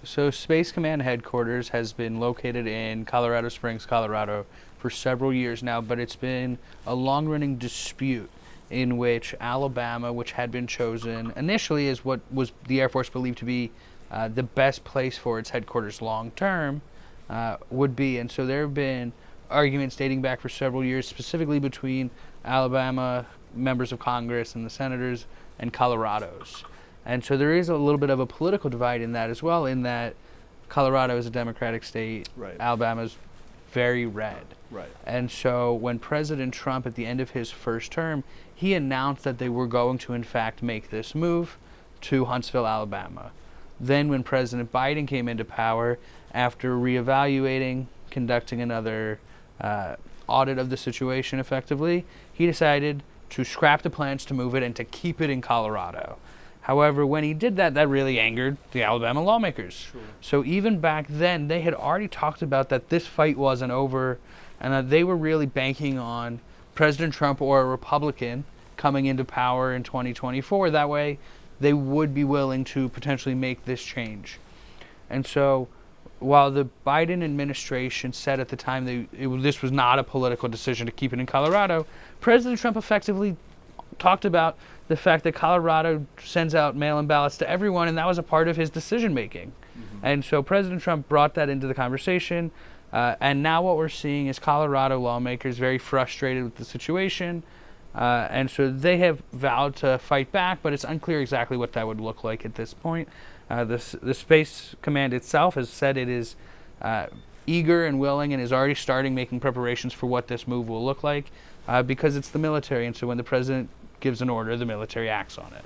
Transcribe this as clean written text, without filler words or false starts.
So Space Command headquarters has been located in Colorado Springs, Colorado for several years now, but it's been a long-running dispute in which Alabama, which had been chosen initially as what was the Air Force believed to be the best place for its headquarters long-term, would be. And so there have been arguments dating back for several years, specifically between Alabama members of Congress and the senators and Colorado's. And so there is a little bit of a political divide in that as well, in that Colorado is a Democratic state, Right. Alabama's very red. Right. And so when President Trump, at the end of his first term, he announced that they were going to, in fact, make this move to Huntsville, Alabama. Then when President Biden came into power, after reevaluating, conducting another audit of the situation effectively, he decided to scrap the plans to move it and to keep it in Colorado. However, when he did that, that really angered the Alabama lawmakers. Sure. So even back then, they had already talked about that this fight wasn't over and that they were really banking on President Trump or a Republican coming into power in 2024. That way, they would be willing to potentially make this change. And so while the Biden administration said at the time this was not a political decision to keep it in Colorado, President Trump effectively talked about the fact that Colorado sends out mail-in ballots to everyone, and that was a part of his decision-making. Mm-hmm. And so President Trump brought that into the conversation, and now what we're seeing is Colorado lawmakers very frustrated with the situation, and so they have vowed to fight back, but it's unclear exactly what that would look like at this point. The Space Command itself has said it is eager and willing and is already starting making preparations for what this move will look like, because it's the military, and so when the president gives an order, the military acts on it.